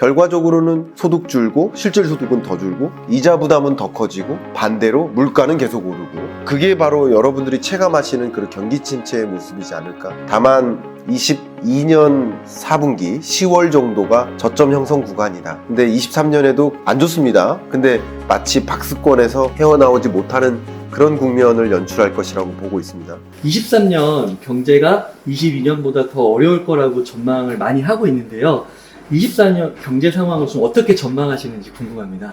결과적으로는 소득 줄고 실질 소득은 더 줄고 이자 부담은 더 커지고 반대로 물가는 계속 오르고, 그게 바로 여러분들이 체감하시는 그런 경기 침체의 모습이지 않을까. 다만 22년 4분기 10월 정도가 저점 형성 구간이다. 근데 23년에도 안 좋습니다. 근데 마치 박스권에서 헤어나오지 못하는 그런 국면을 연출할 것이라고 보고 있습니다. 23년 경제가 22년보다 더 어려울 거라고 전망을 많이 하고 있는데요. 24년 경제 상황을 좀 어떻게 전망하시는지 궁금합니다.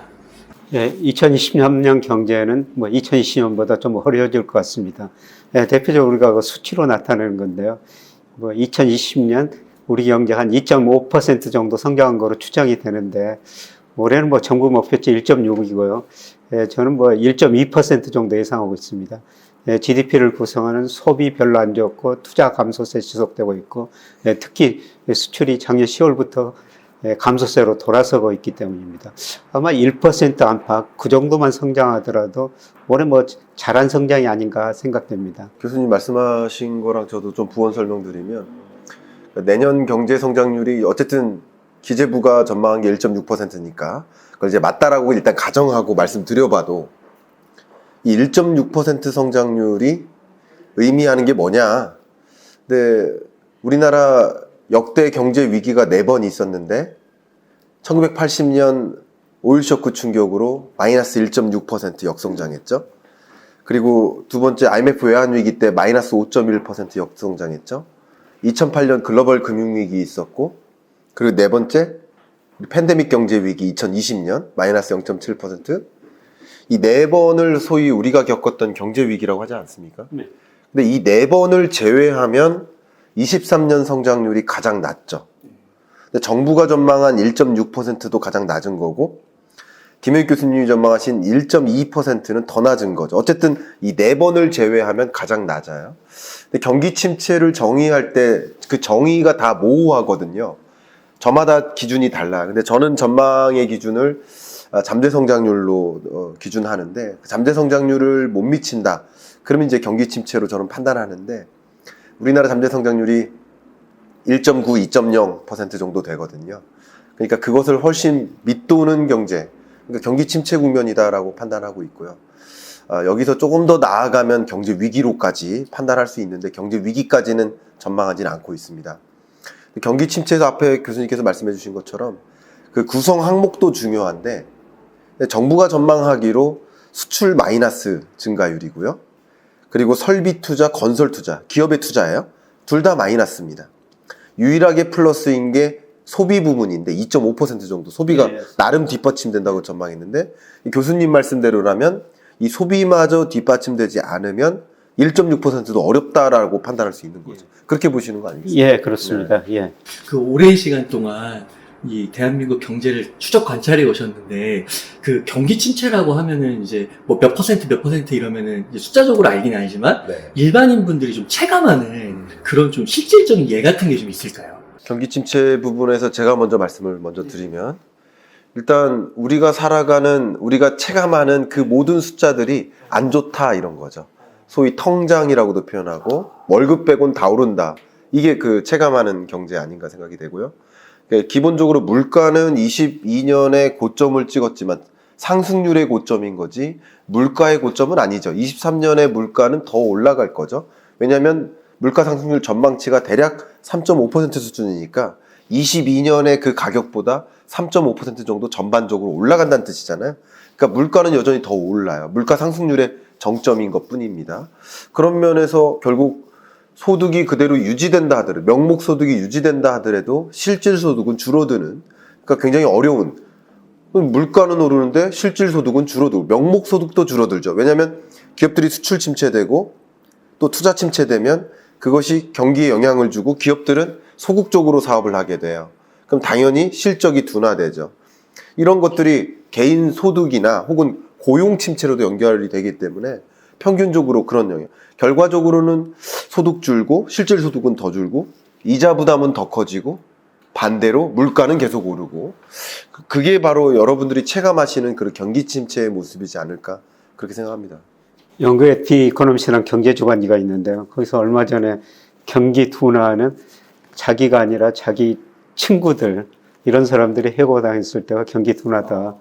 예, 2023년 경제는 2020년보다 좀 어려워질 것 같습니다. 예, 대표적으로 우리가 그 수치로 나타내는 건데요. 2020년 우리 경제 한 2.5% 정도 성장한 거로 추정이 되는데, 올해는 정부 목표치 1.6이고요. 예, 저는 1.2% 정도 예상하고 있습니다. 예, GDP를 구성하는 소비 별로 안 좋고 투자 감소세 지속되고 있고, 예, 특히 수출이 작년 10월부터 감소세로 돌아서고 있기 때문입니다. 아마 1% 안팎 그 정도만 성장하더라도 올해 잘한 성장이 아닌가 생각됩니다. 교수님 말씀하신 거랑 저도 좀 부원 설명드리면, 내년 경제 성장률이 어쨌든 기재부가 전망한 게 1.6%니까 그걸 이제 맞다라고 일단 가정하고 말씀드려봐도, 이 1.6% 성장률이 의미하는 게 뭐냐. 근데 우리나라 역대 경제 위기가 4번 있었는데 1980년 오일쇼크 충격으로 마이너스 1.6% 역성장했죠. 그리고 두 번째 IMF 외환위기 때 마이너스 5.1% 역성장했죠. 2008년 글로벌 금융위기 있었고, 그리고 네 번째 팬데믹 경제위기 2020년 마이너스 0.7%. 이 4번을 소위 우리가 겪었던 경제위기라고 하지 않습니까? 네. 근데 이 4번을 제외하면 23년 성장률이 가장 낮죠. 근데 정부가 전망한 1.6%도 가장 낮은 거고, 김혜욱 교수님이 전망하신 1.2%는 더 낮은 거죠. 어쨌든 이 4번을 제외하면 가장 낮아요. 근데 경기 침체를 정의할 때 그 정의가 다 모호하거든요. 저마다 기준이 달라요. 근데 저는 전망의 기준을 잠재 성장률로 기준하는데, 잠재 성장률을 못 미친다. 그러면 이제 경기 침체로 저는 판단하는데, 우리나라 잠재 성장률이 1.9, 2.0% 정도 되거든요. 그러니까 그것을 훨씬 밑도는 경제, 그러니까 경기 침체 국면이다라고 판단하고 있고요. 여기서 조금 더 나아가면 경제 위기로까지 판단할 수 있는데, 경제 위기까지는 전망하지는 않고 있습니다. 경기 침체에서 앞에 교수님께서 말씀해 주신 것처럼 그 구성 항목도 중요한데, 정부가 전망하기로 수출 마이너스 증가율이고요. 그리고 설비 투자, 건설 투자, 기업의 투자예요. 둘 다 마이너스입니다. 유일하게 플러스인 게 소비 부분인데 2.5% 정도 소비가 나름 뒷받침된다고 전망했는데, 교수님 말씀대로라면 이 소비마저 뒷받침되지 않으면 1.6%도 어렵다라고 판단할 수 있는 거죠. 그렇게 보시는 거 아니겠습니까? 예, 그렇습니다. 네. 예. 그 오랜 시간 동안 이 대한민국 경제를 추적 관찰해 오셨는데, 그 경기 침체라고 하면은 이제 몇 퍼센트 이러면은 이제 숫자적으로 알긴 아니지만, 네. 일반인 분들이 좀 체감하는 그런 좀 실질적인 예 같은 게 좀 있을까요? 경기 침체 부분에서 제가 먼저 말씀을 드리면, 일단 우리가 살아가는, 우리가 체감하는 그 모든 숫자들이 안 좋다 이런 거죠. 소위 통장이라고도 표현하고, 월급 빼곤 다 오른다. 이게 그 체감하는 경제 아닌가 생각이 되고요. 기본적으로 물가는 22년에 고점을 찍었지만 상승률의 고점인 거지 물가의 고점은 아니죠. 23년에 물가는 더 올라갈 거죠. 왜냐하면 물가 상승률 전망치가 대략 3.5% 수준이니까 22년의 그 가격보다 3.5% 정도 전반적으로 올라간다는 뜻이잖아요. 그러니까 물가는 여전히 더 올라요. 물가 상승률의 정점인 것 뿐입니다. 그런 면에서 결국 소득이 그대로 유지된다 하더라도, 명목 소득이 유지된다 하더라도 실질 소득은 줄어드는, 그러니까 굉장히 어려운, 물가는 오르는데 실질 소득은 줄어들고 명목 소득도 줄어들죠. 왜냐하면 기업들이 수출 침체되고 또 투자 침체되면 그것이 경기에 영향을 주고 기업들은 소극적으로 사업을 하게 돼요. 그럼 당연히 실적이 둔화되죠. 이런 것들이 개인 소득이나 혹은 고용 침체로도 연결이 되기 때문에 평균적으로 그런 영향. 결과적으로는 소득 줄고 실질 소득은 더 줄고 이자 부담은 더 커지고 반대로 물가는 계속 오르고, 그게 바로 여러분들이 체감하시는 그런 경기 침체의 모습이지 않을까 그렇게 생각합니다. 영국의 디 이코노미스라는 경제 주간지가 있는데요. 거기서 얼마 전에 경기 둔화는 자기가 아니라 자기 친구들, 이런 사람들이 해고당했을 때가 경기 둔화다.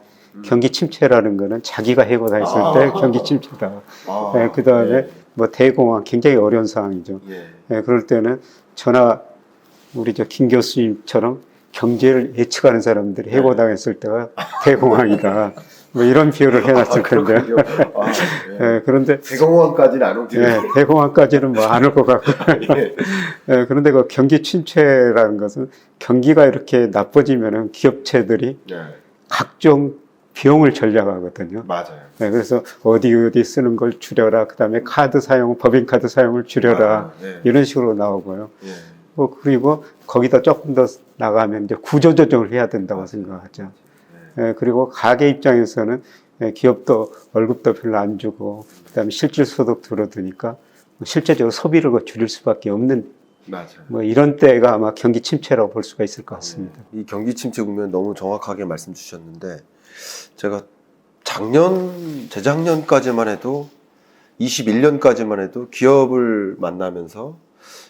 경기 침체라는 거는 자기가 해고당했을 때 경기 침체다. 그 다음에 뭐 대공황 굉장히 어려운 상황이죠. 그럴 때는 저나 우리 김 교수님처럼 경제를 예측하는 사람들이 해고당했을 때가 대공황이다. 뭐 이런 비유를 해놨을 텐데요. 그런데 대공황까지는 안 오죠. 대공황까지는 뭐 안 올 것 같고. 그런데 그 경기 침체라는 것은 경기가 이렇게 나빠지면은 기업체들이 각종 비용을 절약하거든요. 맞아요. 그래서 어디 쓰는 걸 줄여라. 그다음에 카드 사용, 법인카드 사용을 줄여라. 이런 식으로 나오고요. 그리고 거기다 조금 더 나가면 이제 구조조정을 해야 된다고 생각하죠. 그리고 가게 입장에서는 기업도 월급도 별로 안 주고 그다음에 실질소득 줄어드니까 실제적으로 소비를 줄일 수밖에 없는 뭐 이런 때가 아마 경기 침체라고 볼 수가 있을 것 같습니다. 이 경기 침체 국면 너무 정확하게 말씀 주셨는데 제가 재작년까지만 해도 21년까지만 해도 기업을 만나면서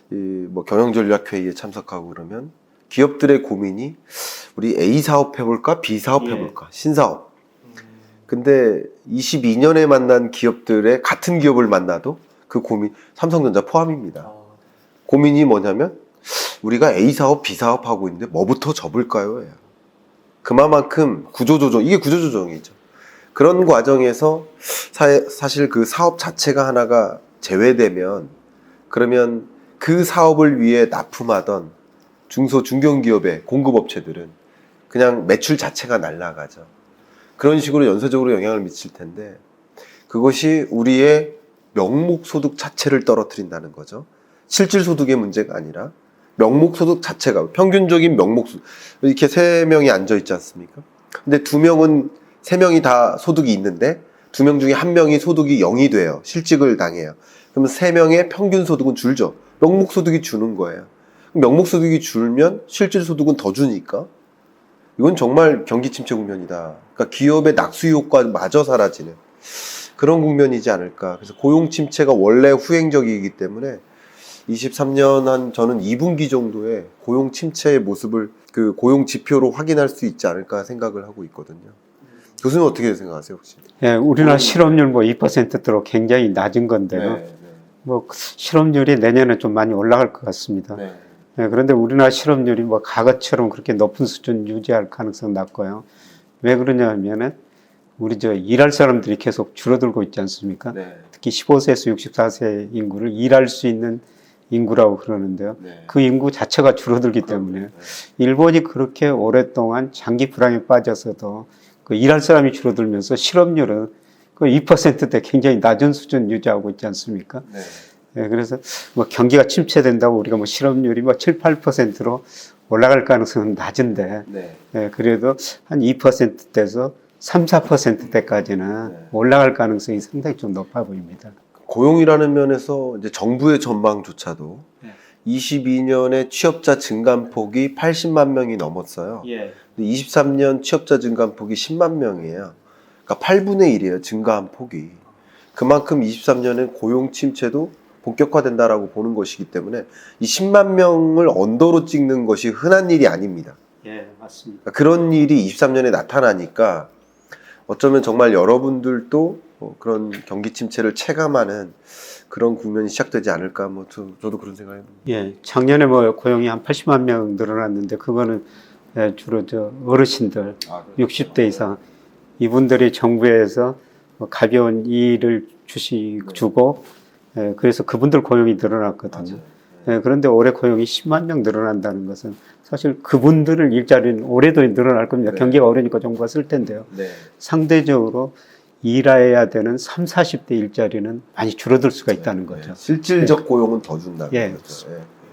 뭐 경영전략회의에 참석하고 그러면 기업들의 고민이 우리 A 사업 해볼까 B 사업 해볼까 신사업. 근데 22년에 만난 기업들의 같은 기업을 만나도 그 고민 삼성전자 포함입니다. 고민이 뭐냐면 우리가 A 사업 B 사업 하고 있는데 뭐부터 접을까요? 그만큼 구조조정, 이게 구조조정이죠. 그런 과정에서 사실 그 사업 자체가 하나가 제외되면 그러면 그 사업을 위해 납품하던 중소 중견기업의 공급업체들은 그냥 매출 자체가 날아가죠. 그런 식으로 연쇄적으로 영향을 미칠 텐데 그것이 우리의 명목소득 자체를 떨어뜨린다는 거죠. 실질소득의 문제가 아니라 명목소득 자체가 평균적인 명목소득 이렇게 3명이 앉아있지 않습니까? 근데 2명은 3명이 다 소득이 있는데 2명 중에 1명이 소득이 0이 돼요. 실직을 당해요. 그러면 3명의 평균 소득은 줄죠. 명목소득이 주는 거예요. 명목소득이 줄면 실질소득은 더 주니까 이건 정말 경기 침체 국면이다. 그러니까 기업의 낙수 효과마저 사라지는 그런 국면이지 않을까. 그래서 고용 침체가 원래 후행적이기 때문에 23년 저는 2분기 정도에 고용 침체의 모습을 그 고용 지표로 확인할 수 있지 않을까 생각을 하고 있거든요. 교수님 어떻게 생각하세요, 혹시? 우리나라 실업률 뭐 2%대로 굉장히 낮은 건데요. 뭐 실업률이 내년에 좀 많이 올라갈 것 같습니다. 그런데 우리나라 실업률이 뭐 과거처럼 그렇게 높은 수준 유지할 가능성은 낮고요. 왜 그러냐면은 우리 일할 사람들이 계속 줄어들고 있지 않습니까? 특히 15세에서 64세 인구를 일할 수 있는 인구라고 그러는데요. 그 인구 자체가 줄어들기 때문에 일본이 그렇게 오랫동안 장기 불황에 빠져서도 그 일할 사람이 줄어들면서 실업률은 그 2%대 굉장히 낮은 수준 유지하고 있지 않습니까? 그래서 뭐 경기가 침체된다고 우리가 뭐 실업률이 뭐 7, 8%로 올라갈 가능성은 낮은데 그래도 한 2%대에서 3, 4%대까지는 올라갈 가능성이 상당히 좀 높아 보입니다. 고용이라는 면에서 이제 정부의 전망조차도 22년에 취업자 증감폭이 80만 명이 넘었어요. 23년 취업자 증감폭이 10만 명이에요. 그러니까 8분의 1이에요. 증가한 폭이. 그만큼 23년에 고용 침체도 본격화된다라고 보는 것이기 때문에 이 10만 명을 언더로 찍는 것이 흔한 일이 아닙니다. 맞습니다. 그런 일이 23년에 나타나니까 어쩌면 정말 여러분들도 그런 경기 침체를 체감하는 그런 국면이 시작되지 않을까, 뭐 저도 그런 생각이 듭니다. 작년에 뭐 고용이 한 80만 명 늘어났는데 그거는 주로 어르신들 60대 이상 이분들이 정부에서 가벼운 일을 주고 그래서 그분들 고용이 늘어났거든요. 그런데 올해 고용이 10만 명 늘어난다는 것은 사실 그분들을 일자리는 올해도 늘어날 겁니다. 경기가 어려우니까 정부가 쓸 텐데요. 상대적으로 일해야 되는 3, 40대 일자리는 많이 줄어들 수가 있다는 거죠. 실질적 고용은 더 준다는 거죠.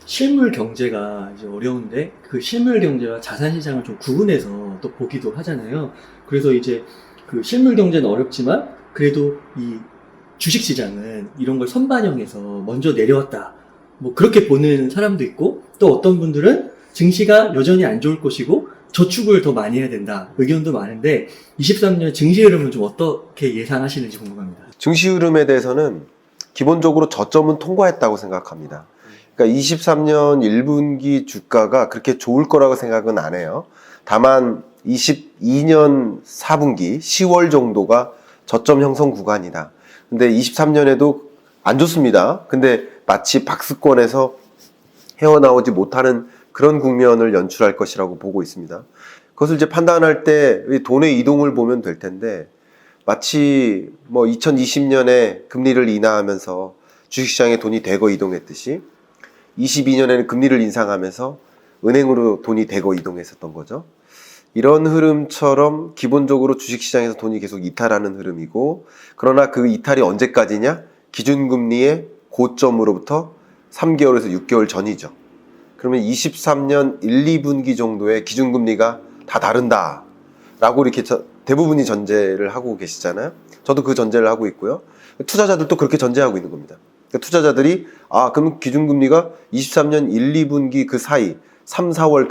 실물 경제가 이제 어려운데 그 실물 경제와 자산 시장을 좀 구분해서 또 보기도 하잖아요. 그래서 이제 그 실물 경제는 어렵지만 그래도 이 주식 시장은 이런 걸 선반영해서 먼저 내려왔다. 뭐 그렇게 보는 사람도 있고 또 어떤 분들은 증시가 여전히 안 좋을 것이고 저축을 더 많이 해야 된다. 의견도 많은데 23년 증시 흐름은 좀 어떻게 예상하시는지 궁금합니다. 증시 흐름에 대해서는 기본적으로 저점은 통과했다고 생각합니다. 그러니까 23년 1분기 주가가 그렇게 좋을 거라고 생각은 안 해요. 다만 22년 4분기 10월 정도가 저점 형성 구간이다. 근데 23년에도 안 좋습니다. 근데 마치 박스권에서 헤어나오지 못하는 그런 국면을 연출할 것이라고 보고 있습니다. 그것을 이제 판단할 때 돈의 이동을 보면 될 텐데, 마치 뭐 2020년에 금리를 인하하면서 주식시장에 돈이 대거 이동했듯이 22년에는 금리를 인상하면서 은행으로 돈이 대거 이동했었던 거죠. 이런 흐름처럼 기본적으로 주식시장에서 돈이 계속 이탈하는 흐름이고, 그러나 그 이탈이 언제까지냐? 기준금리의 고점으로부터 3개월에서 6개월 전이죠. 그러면 23년 1, 2분기 정도에 기준금리가 다 다른다 라고 이렇게 대부분이 전제를 하고 계시잖아요. 저도 그 전제를 하고 있고요. 투자자들도 그렇게 전제하고 있는 겁니다. 그러니까 투자자들이 그럼 기준금리가 23년 1, 2분기 그 사이 3, 4월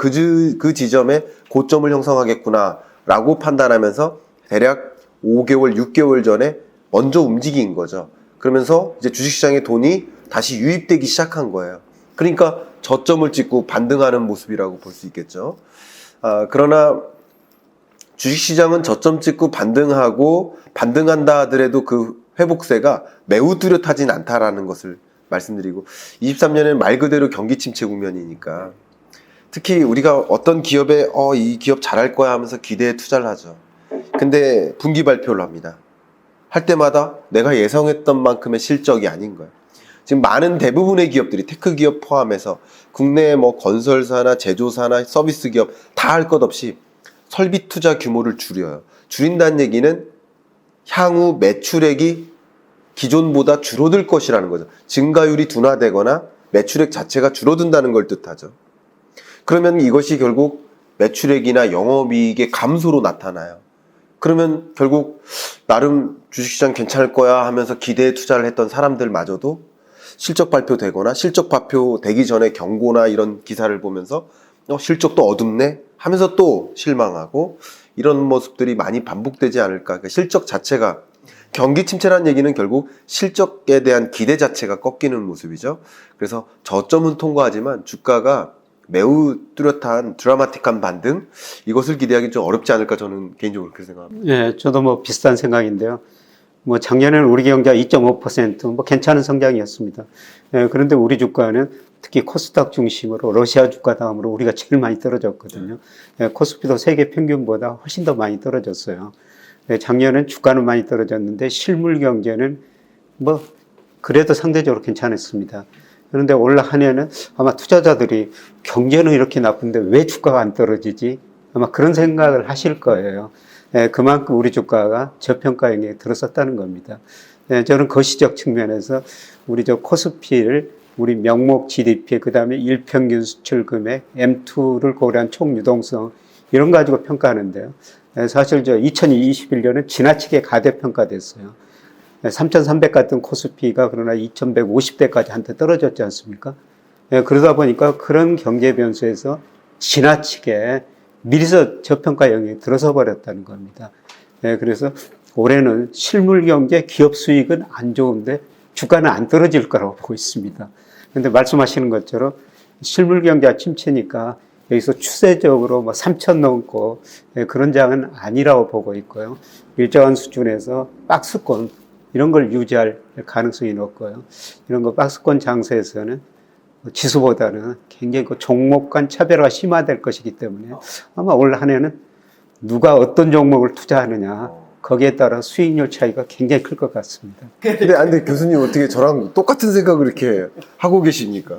그 지점에 고점을 형성하겠구나 라고 판단하면서 대략 5개월, 6개월 전에 먼저 움직인 거죠. 그러면서 이제 주식시장에 돈이 다시 유입되기 시작한 거예요. 그러니까 저점을 찍고 반등하는 모습이라고 볼 수 있겠죠. 그러나 주식시장은 저점 찍고 반등하고 반등한다 하더라도 그 회복세가 매우 뚜렷하진 않다라는 것을 말씀드리고, 23년에는 말 그대로 경기 침체 국면이니까 특히 우리가 어떤 기업에 이 기업 잘할 거야 하면서 기대에 투자를 하죠. 근데 분기 발표를 합니다. 할 때마다 내가 예상했던 만큼의 실적이 아닌 거예요. 지금 많은 대부분의 기업들이 테크 기업 포함해서 국내 뭐 건설사나 제조사나 서비스 기업 다 할 것 없이 설비 투자 규모를 줄여요. 줄인다는 얘기는 향후 매출액이 기존보다 줄어들 것이라는 거죠. 증가율이 둔화되거나 매출액 자체가 줄어든다는 걸 뜻하죠. 그러면 이것이 결국 매출액이나 영업이익의 감소로 나타나요. 그러면 결국 나름 주식시장 괜찮을 거야 하면서 기대에 투자를 했던 사람들마저도 실적 발표되거나 실적 발표되기 전에 경고나 이런 기사를 보면서 실적도 어둡네 하면서 또 실망하고, 이런 모습들이 많이 반복되지 않을까. 그러니까 실적 자체가, 경기 침체라는 얘기는 결국 실적에 대한 기대 자체가 꺾이는 모습이죠. 그래서 저점은 통과하지만 주가가 매우 뚜렷한 드라마틱한 반등, 이것을 기대하기 좀 어렵지 않을까, 저는 개인적으로 그렇게 생각합니다. 예, 저도 뭐 비슷한 생각인데요. 뭐 작년에는 우리 경제가 2.5% 뭐 괜찮은 성장이었습니다. 예, 그런데 우리 주가는 특히 코스닥 중심으로 러시아 주가 다음으로 우리가 제일 많이 떨어졌거든요. 예, 코스피도 세계 평균보다 훨씬 더 많이 떨어졌어요. 예, 작년엔 주가는 많이 떨어졌는데 실물 경제는 뭐 그래도 상대적으로 괜찮았습니다. 그런데 올 한 해는 아마 투자자들이 경제는 이렇게 나쁜데 왜 주가가 안 떨어지지? 아마 그런 생각을 하실 거예요. 예, 그만큼 우리 주가가 저평가 영역에 들어섰다는 겁니다. 예, 저는 거시적 측면에서 우리 저 코스피를 우리 명목 GDP, 그 다음에 일평균 수출 금액, M2를 고려한 총 유동성, 이런 거 가지고 평가하는데요. 예, 사실 저 2021년은 지나치게 가대평가됐어요. 3,300 같은 코스피가 그러나 2,150대까지 한테 떨어졌지 않습니까? 예, 그러다 보니까 그런 경제 변수에서 지나치게 미리서 저평가 영역에 들어서 버렸다는 겁니다. 예, 그래서 올해는 실물 경제 기업 수익은 안 좋은데 주가는 안 떨어질 거라고 보고 있습니다. 그런데 말씀하시는 것처럼 실물 경제가 침체니까 여기서 추세적으로 뭐 3천 넘고 그런 장은 아니라고 보고 있고요. 일정한 수준에서 박스권 이런 걸 유지할 가능성이 높고요. 이런 거 박스권 장세에서는 지수보다는 굉장히 그 종목 간 차별화가 심화될 것이기 때문에 아마 올 한 해는 누가 어떤 종목을 투자하느냐 거기에 따라 수익률 차이가 굉장히 클 것 같습니다. 근데 교수님 어떻게 저랑 똑같은 생각을 이렇게 하고 계십니까?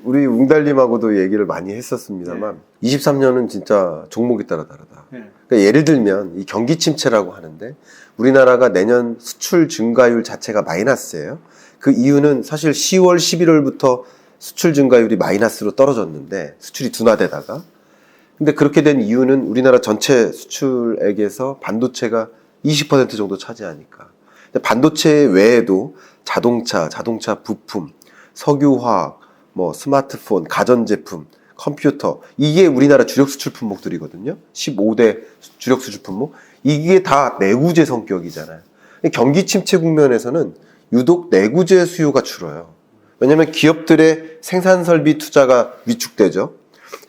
우리 웅달님하고도 얘기를 많이 했었습니다만 23년은 진짜 종목에 따라 다르다. 그러니까 예를 들면 이 경기 침체라고 하는데 우리나라가 내년 수출 증가율 자체가 마이너스예요. 그 이유는 사실 10월, 11월부터 수출 증가율이 마이너스로 떨어졌는데 수출이 둔화되다가, 근데 그렇게 된 이유는 우리나라 전체 수출액에서 반도체가 20% 정도 차지하니까. 근데 반도체 외에도 자동차 부품, 석유화학, 뭐 스마트폰, 가전제품, 컴퓨터, 이게 우리나라 주력 수출 품목들이거든요. 15대 주력 수출 품목. 이게 다 내구재 성격이잖아요. 경기 침체 국면에서는 유독 내구재 수요가 줄어요. 왜냐하면 기업들의 생산 설비 투자가 위축되죠.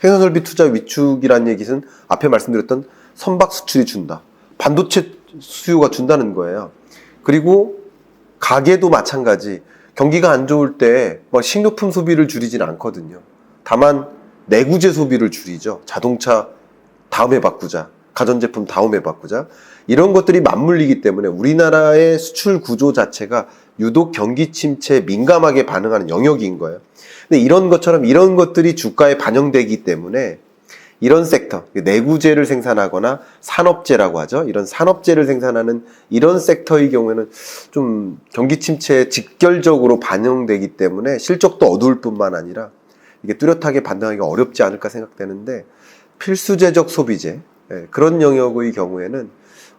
해상설비 투자 위축이라는 얘기는 앞에 말씀드렸던 선박 수출이 준다. 반도체 수요가 준다는 거예요. 그리고 가게도 마찬가지. 경기가 안 좋을 때 막 식료품 소비를 줄이지는 않거든요. 다만 내구재 소비를 줄이죠. 자동차 다음에 바꾸자. 가전제품 다음에 바꾸자. 이런 것들이 맞물리기 때문에 우리나라의 수출 구조 자체가 유독 경기 침체에 민감하게 반응하는 영역인 거예요. 근데 이런 것처럼 이런 것들이 주가에 반영되기 때문에 이런 섹터, 내구재를 생산하거나 산업재라고 하죠. 이런 산업재를 생산하는 이런 섹터의 경우에는 좀 경기 침체에 직결적으로 반영되기 때문에 실적도 어두울 뿐만 아니라 이게 뚜렷하게 반등하기가 어렵지 않을까 생각되는데 필수재적 소비재, 그런 영역의 경우에는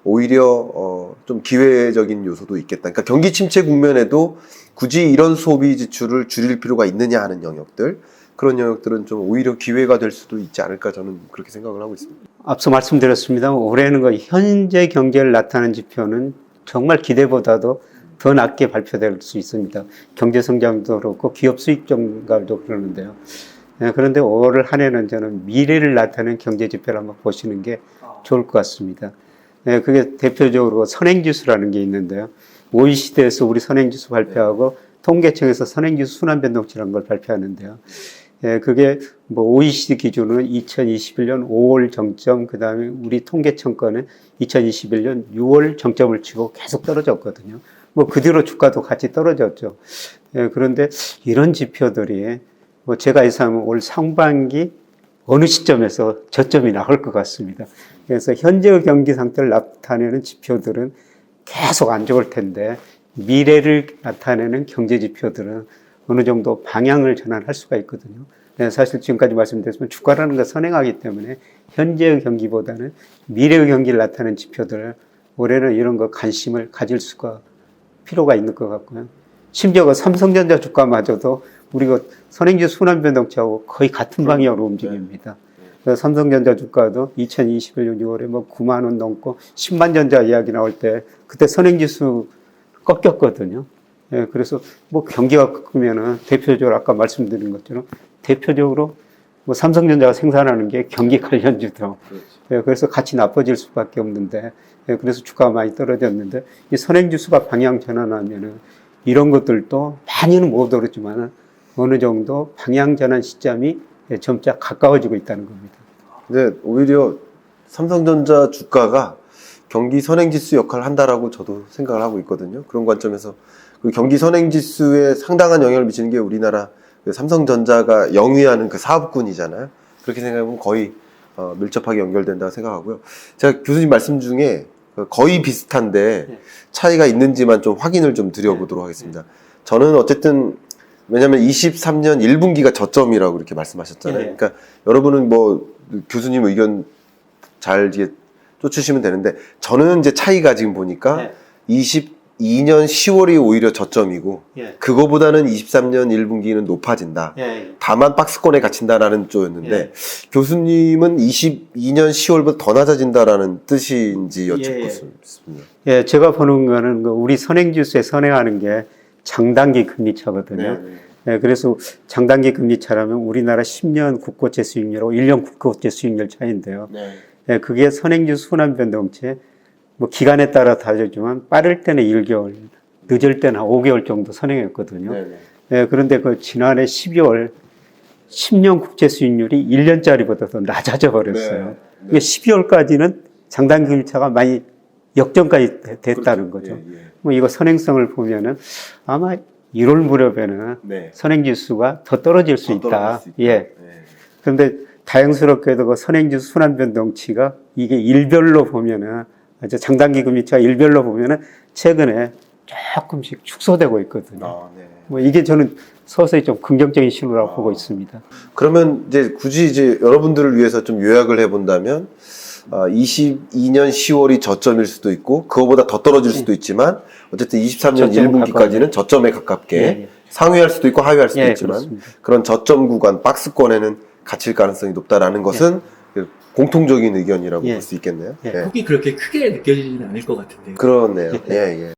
오히려 좀 기회적인 요소도 있겠다. 그러니까 경기 침체 국면에도 굳이 이런 소비 지출을 줄일 필요가 있느냐 하는 영역들, 그런 영역들은 좀 오히려 기회가 될 수도 있지 않을까 저는 그렇게 생각을 하고 있습니다. 앞서 말씀드렸습니다. 올해는 그 현재 경제를 나타내는 지표는 정말 기대보다도 더 낮게 발표될 수 있습니다. 경제 성장도 그렇고 기업 수익 증가도 그러는데요. 그런데 올 한 해는 저는 미래를 나타내는 경제 지표를 한번 보시는 게 좋을 것 같습니다. 그게 대표적으로 선행지수라는 게 있는데요. OECD에서 우리 선행지수 발표하고 통계청에서 선행지수 순환변동치라는 걸 발표하는데요. 그게 뭐 OECD 기준으로 2021년 5월 정점, 그 다음에 우리 통계청 거는 2021년 6월 정점을 치고 계속 떨어졌거든요. 뭐 그 뒤로 주가도 같이 떨어졌죠. 그런데 이런 지표들이 뭐 제가 예상하면 올 상반기 어느 시점에서 저점이 나올 것 같습니다. 그래서 현재의 경기 상태를 나타내는 지표들은 계속 안 좋을 텐데 미래를 나타내는 경제 지표들은 어느 정도 방향을 전환할 수가 있거든요. 사실 지금까지 말씀드렸지만 주가라는 건 선행하기 때문에 현재의 경기보다는 미래의 경기를 나타내는 지표들 올해는 이런 거 관심을 가질 수가 필요가 있는 것 같고요. 심지어 그 삼성전자 주가마저도 우리가 선행지수 순환변동치하고 거의 같은 방향으로 움직입니다. 그래서 삼성전자 주가도 2021년 6월에 뭐 9만 원 넘고 10만 전자 이야기 나올 때 그때 선행지수 꺾였거든요. 그래서 뭐 경기가 꺾으면은 대표적으로 아까 말씀드린 것처럼 대표적으로 뭐 삼성전자가 생산하는 게 경기 관련주죠. 그래서 같이 나빠질 수밖에 없는데 그래서 주가가 많이 떨어졌는데 이 선행지수가 방향 전환하면은 이런 것들도 많이는 못 오르지만 어느 정도 방향 전환 시점이 점차 가까워지고 있다는 겁니다. 근데 오히려 삼성전자 주가가 경기 선행지수 역할을 한다라고 저도 생각을 하고 있거든요. 그런 관점에서 그 경기 선행지수에 상당한 영향을 미치는 게 우리나라 그 삼성전자가 영위하는 그 사업군이잖아요. 그렇게 생각하면 거의 밀접하게 연결된다고 생각하고요. 제가 교수님 말씀 중에 거의 비슷한데 차이가 있는지만 좀 확인을 좀 드려보도록 하겠습니다. 저는 어쨌든 왜냐하면 23년 1분기가 저점이라고 이렇게 말씀하셨잖아요. 그러니까 여러분은 뭐 교수님 의견 잘 이게 쫓으시면 되는데 저는 이제 차이가 지금 보니까 22년 10월이 오히려 저점이고 그거보다는 23년 1분기는 높아진다. 다만 박스권에 갇힌다라는 쪽이었는데 교수님은 22년 10월보다 더 낮아진다라는 뜻인지 여쭙고 싶습니다. 제가 보는 거는 우리 선행지수에 선행하는 게 장단기 금리차거든요. 그래서 장단기 금리차라면 우리나라 10년 국고채 수익률하고 1년 국고채 수익률 차이인데요. 그게 선행지수 순환변동치 뭐 기간에 따라 다르지만 빠를 때는 1개월, 늦을 때는 5개월 정도 선행했거든요. 그런데 그 지난해 12월 10년 국채 수익률이 1년짜리보다 더 낮아져 버렸어요. 그러니까 12월까지는 장단기 금리차가 많이 역전까지 됐다는 거죠. 뭐 이거 선행성을 보면은 아마 1월 무렵에는 선행지수가 더 떨어질 수 있다. 그런데 다행스럽게도 그 선행지수 순환변동치가 이게 일별로 보면은 장단기 금리차 일별로 보면은 최근에 조금씩 축소되고 있거든요. 뭐 이게 저는 서서히 좀 긍정적인 신호라고 보고 있습니다. 그러면 이제 굳이 이제 여러분들을 위해서 좀 요약을 해본다면 22년 10월이 저점일 수도 있고 그거보다 더 떨어질 수도 있지만 어쨌든 23년 1분기까지는 저점에 가깝게 상회할 수도 있고 하회할 수도 있지만 그렇습니다. 그런 저점 구간 박스권에는 갇힐 가능성이 높다라는 것은 공통적인 의견이라고 볼 수 있겠네요. 폭이 그렇게 크게 느껴지지는 않을 것 같은데. 그렇네요. 예.